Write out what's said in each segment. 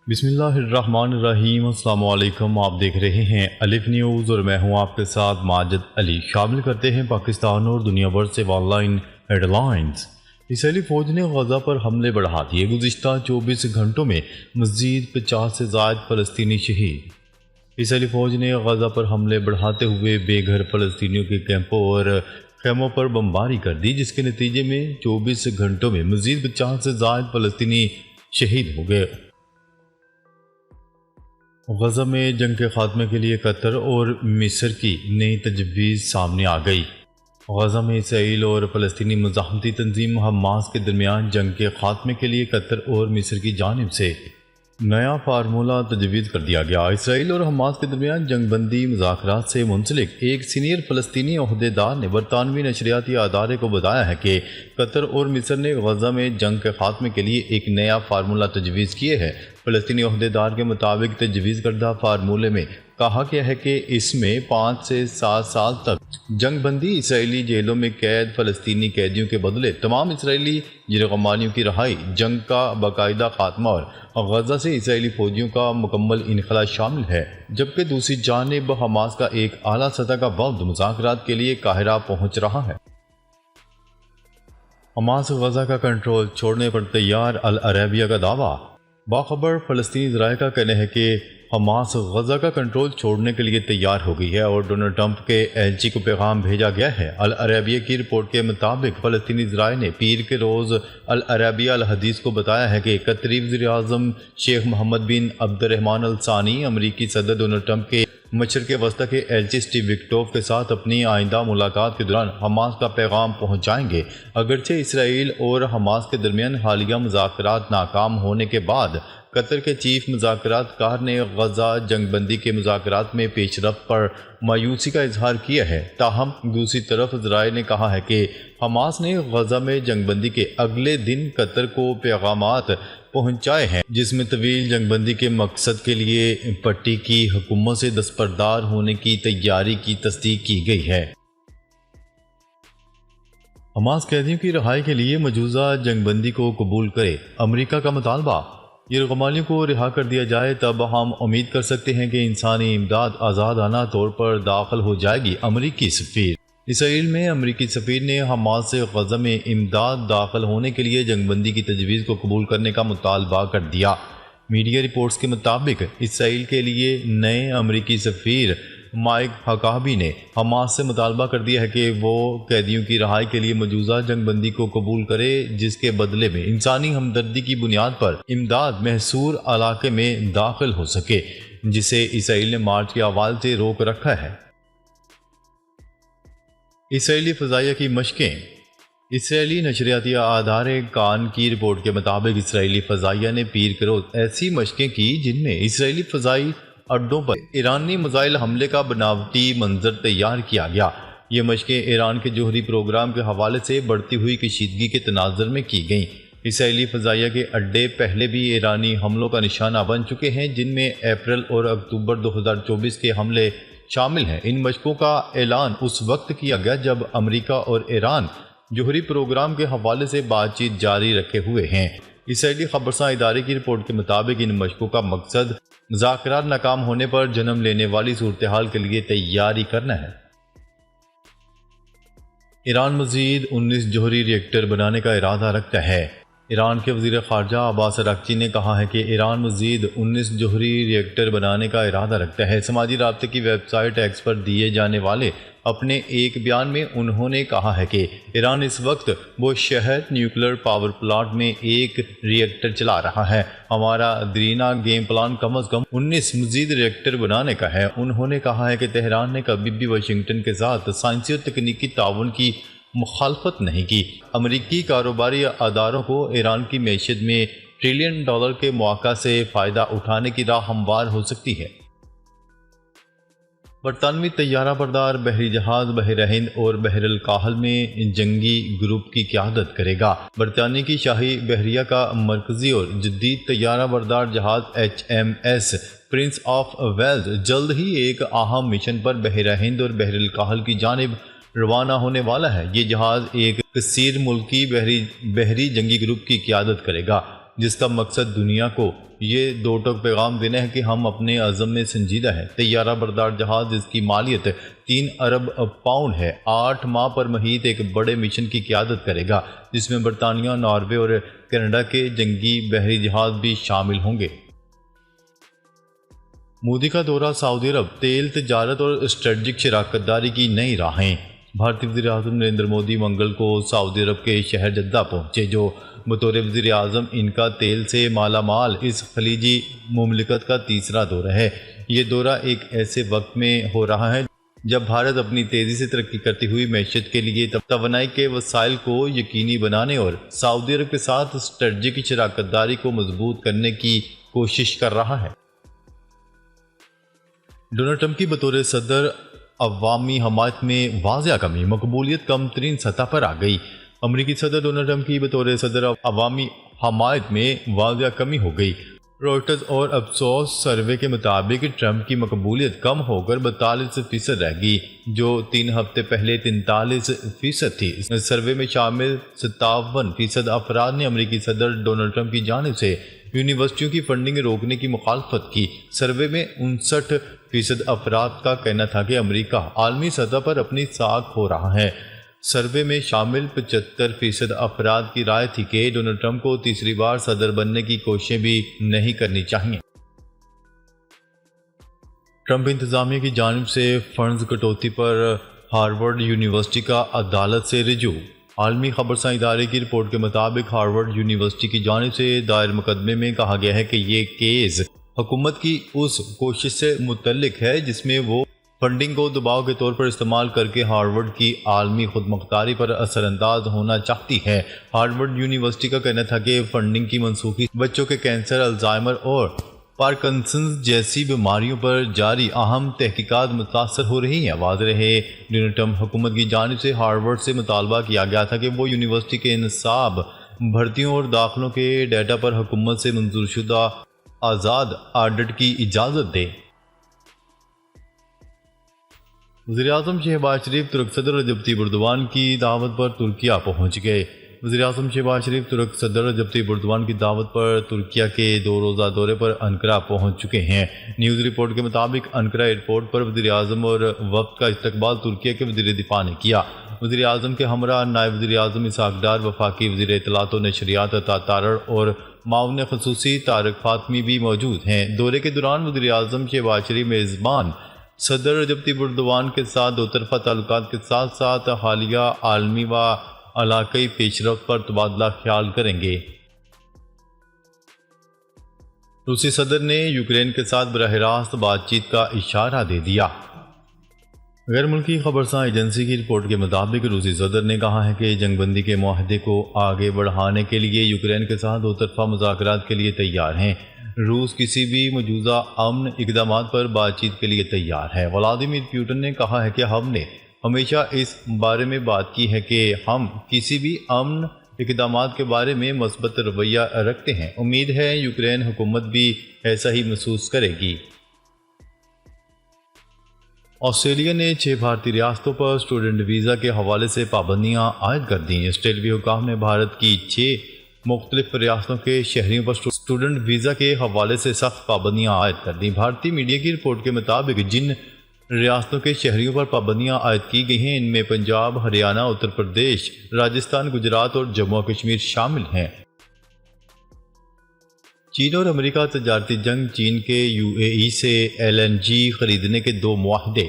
بسم اللہ الرحمن الرحیم۔ السلام علیکم، آپ دیکھ رہے ہیں الف نیوز اور میں ہوں آپ کے ساتھ ماجد علی۔ شامل کرتے ہیں پاکستان اور دنیا بھر سے آن لائن ہیڈ لائنز۔ اسرائیلی فوج نے غزہ پر حملے بڑھا دیے، گزشتہ 24 گھنٹوں میں مزید 50 سے زائد فلسطینی شہید۔ اسرائیلی فوج نے غزہ پر حملے بڑھاتے ہوئے بے گھر فلسطینیوں کے کیمپوں اور خیموں پر بمباری کر دی، جس کے نتیجے میں 24 گھنٹوں میں مزید 50 سے زائد فلسطینی شہید ہو گئے۔ غزہ میں جنگ کے خاتمے کے لیے قطر اور مصر کی نئی تجویز سامنے آ گئی۔ غزہ میں اسرائیل اور فلسطینی مزاحمتی تنظیم حماس کے درمیان جنگ کے خاتمے کے لیے قطر اور مصر کی جانب سے نیا فارمولہ تجویز کر دیا گیا۔ اسرائیل اور حماس کے درمیان جنگ بندی مذاکرات سے منسلک ایک سینئر فلسطینی عہدیدار نے برطانوی نشریاتی ادارے کو بتایا ہے کہ قطر اور مصر نے غزہ میں جنگ کے خاتمے کے لیے ایک نیا فارمولہ تجویز کیے ہے۔ فلسطینی عہدیدار کے مطابق تجویز کردہ فارمولے میں کہا گیا ہے کہ اس میں 5 سے 7 سال تک جنگ بندی، اسرائیلی جیلوں میں قید فلسطینی قیدیوں کے بدلے تمام اسرائیلی یرغمالیوں کی رہائی، جنگ کا باقاعدہ خاتمہ اور غزہ سے اسرائیلی فوجیوں کا مکمل انخلاء شامل ہے، جبکہ دوسری جانب حماس کا ایک اعلیٰ سطح کا وفد مذاکرات کے لیے قاہرہ پہنچ رہا ہے۔ حماس غزہ کا کنٹرول چھوڑنے پر تیار، العربیہ کا دعویٰ۔ باخبر فلسطینی ذرائع کا کہنا ہے کہ حماس غزہ کا کنٹرول چھوڑنے کے لیے تیار ہو گئی ہے اور ڈونلڈ ٹرمپ کے ایلچی کو پیغام بھیجا گیا ہے۔ العربیہ کی رپورٹ کے مطابق فلسطینی ذرائع نے پیر کے روز العربیہ الحدیث کو بتایا ہے کہ قطری وزیر اعظم شیخ محمد بن عبد الرحمن الثانی امریکی صدر ڈونلڈ ٹرمپ کے مشرق وسطی کے ایلچی اسٹیو وٹکوف کے ساتھ اپنی آئندہ ملاقات کے دوران حماس کا پیغام پہنچائیں گے۔ اگرچہ اسرائیل اور حماس کے درمیان حالیہ مذاکرات ناکام ہونے کے بعد قطر کے چیف مذاکرات کار نے غزہ جنگ بندی کے مذاکرات میں پیش رفت پر مایوسی کا اظہار کیا ہے، تاہم دوسری طرف ذرائع نے کہا ہے کہ حماس نے غزہ میں جنگ بندی کے اگلے دن قطر کو پیغامات پہنچائے ہیں، جس میں طویل جنگ بندی کے مقصد کے لیے پٹی کی حکومت سے دستبردار ہونے کی تیاری کی تصدیق کی گئی ہے۔ حماس قیدیوں کی رہائی کے لیے مجوزہ جنگ بندی کو قبول کرے، امریکہ کا مطالبہ۔ یرغمالیوں کو رہا کر دیا جائے تب ہم امید کر سکتے ہیں کہ انسانی امداد آزادانہ طور پر داخل ہو جائے گی، امریکی سفیر۔ اسرائیل میں امریکی سفیر نے حماس سے غزہ میں امداد داخل ہونے کے لیے جنگ بندی کی تجویز کو قبول کرنے کا مطالبہ کر دیا۔ میڈیا رپورٹس کے مطابق اسرائیل کے لیے نئے امریکی سفیر مائک حقابی نے حماس سے مطالبہ کر دیا ہے کہ وہ قیدیوں کی رہائی کے لیے مجوزہ جنگ بندی کو قبول کرے، جس کے بدلے میں انسانی ہمدردی کی بنیاد پر امداد محصور علاقے میں داخل ہو سکے، جسے اسرائیل نے مارچ کے اول سے روک رکھا ہے۔ اسرائیلی فضائیہ کی مشقیں۔ اسرائیلی نشریاتی ادارے کان کی رپورٹ کے مطابق اسرائیلی فضائیہ نے پیر کے روز ایسی مشقیں کی جن میں اسرائیلی فضائی اڈوں پر ایرانی میزائل حملے کا بناوٹی منظر تیار کیا گیا۔ یہ مشقیں ایران کے جوہری پروگرام کے حوالے سے بڑھتی ہوئی کشیدگی کے تناظر میں کی گئیں۔ اسرائیلی فضائیہ کے اڈے پہلے بھی ایرانی حملوں کا نشانہ بن چکے ہیں، جن میں اپریل اور اکتوبر 2024 کے حملے شامل ہیں۔ ان مشقوں کا اعلان اس وقت کیا گیا جب امریکہ اور ایران جوہری پروگرام کے حوالے سے بات چیت جاری رکھے ہوئے ہیں۔ اسرائیلی خبرساں ادارے کی رپورٹ کے مطابق ان مشقوں کا مقصد مذاکرات ناکام ہونے پر جنم لینے والی صورتحال کے لیے تیاری کرنا ہے۔ ایران مزید 19 جوہری ری ایکٹر بنانے کا ارادہ رکھتا ہے۔ ایران کے وزیر خارجہ عباس اراغچی نے کہا ہے کہ ایران مزید 19 جوہری ری ایکٹر بنانے کا ارادہ رکھتا ہے۔ سماجی رابطے کی ویب سائٹ ایکس پر دیے جانے والے اپنے ایک بیان میں انہوں نے کہا ہے کہ ایران اس وقت وہ شہر نیوکلیر پاور پلانٹ میں ایک ری ایکٹر چلا رہا ہے۔ ہمارا دیرینہ گیم پلان کم از کم 19 مزید ری ایکٹر بنانے کا ہے۔ انہوں نے کہا ہے کہ تہران نے کبھی بھی واشنگٹن کے ساتھ سائنسی اور تکنیکی تعاون کی مخالفت نہیں کی۔ امریکی کاروباری اداروں کو ایران کی معیشت میں $1 ٹریلین کے مواقع سے فائدہ اٹھانے کی راہ ہموار ہو سکتی ہے۔ برطانوی طیارہ بردار بحری جہاز بحر ہند اور بحر الکاہل میں جنگی گروپ کی قیادت کرے گا۔ برطانیہ کی شاہی بحریہ کا مرکزی اور جدید طیارہ بردار جہاز HMS پرنس آف ویلز جلد ہی ایک اہم مشن پر بحر ہند اور بحر الکاہل کی جانب روانہ ہونے والا ہے۔ یہ جہاز ایک کثیر ملکی بحری جنگی گروپ کی قیادت کرے گا جس کا مقصد دنیا کو یہ دو ٹوک پیغام دینا ہے کہ ہم اپنے عزم میں سنجیدہ ہیں۔ طیارہ بردار جہاز جس کی مالیت 3 ارب پاؤنڈ ہے 8 ماہ پر محیط ایک بڑے مشن کی قیادت کرے گا، جس میں برطانیہ، ناروے اور کینیڈا کے جنگی بحری جہاز بھی شامل ہوں گے۔ مودی کا دورہ سعودی عرب، تیل، تجارت اور اسٹریٹجک شراکت داری کی نئی راہیں۔ بھارتی وزیر اعظم نریندر مودی منگل کو سعودی عرب کے شہر جدہ پہنچے، جو بطور وزیر اعظم ان کا تیل سے مالا مال اس خلیجی مملکت کا تیسرا دورہ ہے۔ یہ دورہ ایک ایسے وقت میں ہو رہا ہے جب بھارت اپنی تیزی سے ترقی کرتی ہوئی معیشت کے لیے توانائی کے وسائل کو یقینی بنانے اور سعودی عرب کے ساتھ اسٹریٹجک شراکت داری کو مضبوط کرنے کی کوشش کر رہا ہے۔ ڈونلڈ ٹرمپ کی بطور صدر عوامی حمایت میں واضح کمی، مقبولیت کم ترین سطح پر آ گئی۔ امریکی صدر ڈونلڈ ٹرمپ کی بطور صدر عوامی حمایت میں واضح کمی ہو گئی۔ روئٹرز اور ابسوس سروے کے مطابق ٹرمپ کی مقبولیت کم ہو کر 42% رہ گئی، جو 3 ہفتے پہلے 43% تھی۔ اس سروے میں شامل 57% افراد نے امریکی صدر ڈونلڈ ٹرمپ کی جانب سے یونیورسٹیوں کی فنڈنگ روکنے کی مخالفت کی۔ سروے میں 59% افراد کا کہنا تھا کہ امریکہ عالمی سطح پر اپنی ساکھ کھو رہا ہے۔ سروے میں شامل 75% افراد کی رائے تھی کہ ڈونلڈ ٹرمپ کو تیسری بار صدر بننے کی کوششیں بھی نہیں کرنی چاہیے۔ ٹرمپ انتظامیہ کی جانب سے فنڈز کٹوتی پر ہارورڈ یونیورسٹی کا عدالت سے رجوع۔ عالمی خبرساں ادارے کی رپورٹ کے مطابق ہارورڈ یونیورسٹی کی جانب سے دائر مقدمے میں کہا گیا ہے کہ یہ کیس حکومت کی اس کوشش سے متعلق ہے جس میں وہ فنڈنگ کو دباؤ کے طور پر استعمال کر کے ہارورڈ کی عالمی خود مختاری پر اثر انداز ہونا چاہتی ہے۔ ہارورڈ یونیورسٹی کا کہنا تھا کہ فنڈنگ کی منسوخی بچوں کے کینسر، الزائمر اور پارکنسنز جیسی بیماریوں پر جاری اہم تحقیقات متاثر ہو رہی ہیں۔ واضح ہے ڈونلڈ ٹرمپ حکومت کی جانب سے ہارورڈ سے مطالبہ کیا گیا تھا کہ وہ یونیورسٹی کے نصاب، بھرتیوں اور داخلوں کے ڈیٹا پر حکومت سے منظور شدہ آزاد آڈٹ کی اجازت دے۔ وزیراعظم شہباز شریف ترک صدر رجب طیب ایردوان کی دعوت پر ترکیہ پہنچ گئے۔ وزیراعظم شہباز شریف ترک صدر رجب طیب ایردوان کی دعوت پر ترکیہ کے 2 روزہ دورے پر انقرہ پہنچ چکے ہیں۔ نیوز رپورٹ کے مطابق انقرہ ایئرپورٹ پر وزیراعظم اور وفد کا استقبال ترکیہ کے وزیر دفاع نے کیا۔ وزیراعظم کے ہمراہ نائب وزیراعظم اسحاق ڈار، وفاقی وزیر اطلاعات و نشریات عطا تارڑ اور معاون خصوصی طارق فاطمی بھی موجود ہیں۔ دورے کے دوران وزیراعظم شہباز شریف میزبان صدر رجب طیب ایردوان کے ساتھ دو طرفہ تعلقات کے ساتھ ساتھ حالیہ عالمی و علاقائی پیش رفت پر تبادلہ خیال کریں گے۔ روسی صدر نے یوکرین کے ساتھ براہ راست بات چیت کا اشارہ دے دیا۔ غیر ملکی خبرساں ایجنسی کی رپورٹ کے مطابق روسی صدر نے کہا ہے کہ جنگ بندی کے معاہدے کو آگے بڑھانے کے لیے یوکرین کے ساتھ دو طرفہ مذاکرات کے لیے تیار ہیں۔ روس کسی بھی مجوزہ امن اقدامات پر بات چیت کے لیے تیار ہے۔ ولادیمیر پوٹن نے کہا ہے کہ ہم نے ہمیشہ اس بارے میں بات کی ہے کہ ہم کسی بھی امن اقدامات کے بارے میں مثبت رویہ رکھتے ہیں۔ امید ہے یوکرین حکومت بھی ایسا ہی محسوس کرے گی۔ آسٹریلیا نے 6 بھارتی ریاستوں پر اسٹوڈنٹ ویزا کے حوالے سے پابندیاں عائد کر دیں۔ آسٹریلوی حکام نے بھارت کی 6 مختلف ریاستوں کے شہریوں پر اسٹوڈنٹ ویزا کے حوالے سے سخت پابندیاں عائد کر دیں۔ بھارتی میڈیا کی رپورٹ کے مطابق جن ریاستوں کے شہریوں پر پابندیاں عائد کی گئی ہیں ان میں پنجاب، ہریانہ، اتر پردیش، راجستھان، گجرات اور جموں و کشمیر شامل ہیں۔ چین اور امریکہ تجارتی جنگ، چین کے UAE سے LNG خریدنے کے 2 معاہدے۔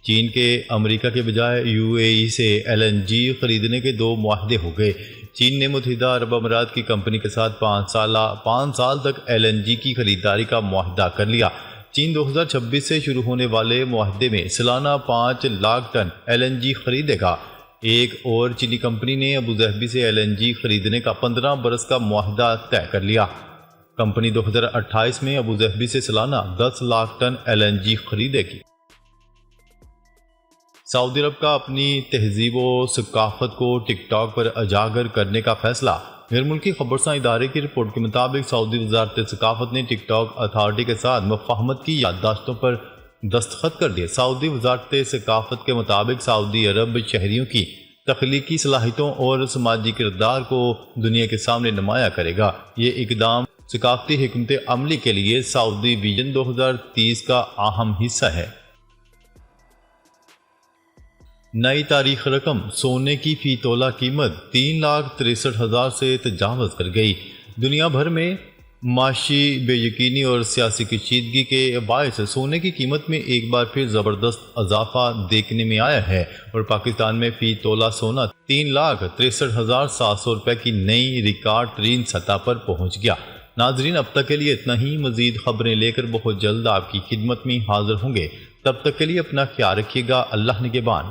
چین کے امریکہ کے بجائے UAE سے LNG خریدنے کے 2 معاہدے ہو گئے۔ چین نے متحدہ عرب امارات کی کمپنی کے ساتھ 5 سال تک LNG کی خریداری کا معاہدہ کر لیا۔ چین 2026 سے شروع ہونے والے معاہدے میں سالانہ 5 لاکھ ٹن LNG خریدے گا۔ ایک اور چینی کمپنی نے ابوظہبی سے LNG خریدنے کا 15 برس کا معاہدہ طے کر لیا۔ کمپنی 2028 میں ابوظہبی سے سالانہ 10 لاکھ ٹن LNG خریدے گی۔ سعودی عرب کا اپنی تہذیب و ثقافت کو ٹک ٹاک پر اجاگر کرنے کا فیصلہ۔ غیر ملکی خبرساں ادارے کی رپورٹ کے مطابق سعودی وزارت ثقافت نے ٹک ٹاک اتھارٹی کے ساتھ مفاہمت کی یادداشتوں پر دستخط کر دیے۔ سعودی وزارت ثقافت کے مطابق سعودی عرب شہریوں کی تخلیقی صلاحیتوں اور سماجی کردار کو دنیا کے سامنے نمایاں کرے گا۔ یہ اقدام ثقافتی حکمت عملی کے لیے سعودی ویژن 2030 کا اہم حصہ ہے۔ نئی تاریخ رقم سونے کی فی تولہ قیمت 3,63,000 سے تجاوز کر گئی۔ دنیا بھر میں معاشی بے یقینی اور سیاسی کشیدگی کے باعث سونے کی قیمت میں ایک بار پھر زبردست اضافہ دیکھنے میں آیا ہے اور پاکستان میں فی تولہ سونا 3,63,700 روپے کی نئی ریکارڈ ترین سطح پر پہنچ گیا۔ ناظرین، اب تک کے لیے اتنا ہی۔ مزید خبریں لے کر بہت جلد آپ کی خدمت میں حاضر ہوں گے۔ تب تک کے لیے اپنا خیال رکھیے گا۔ اللہ نگہبان۔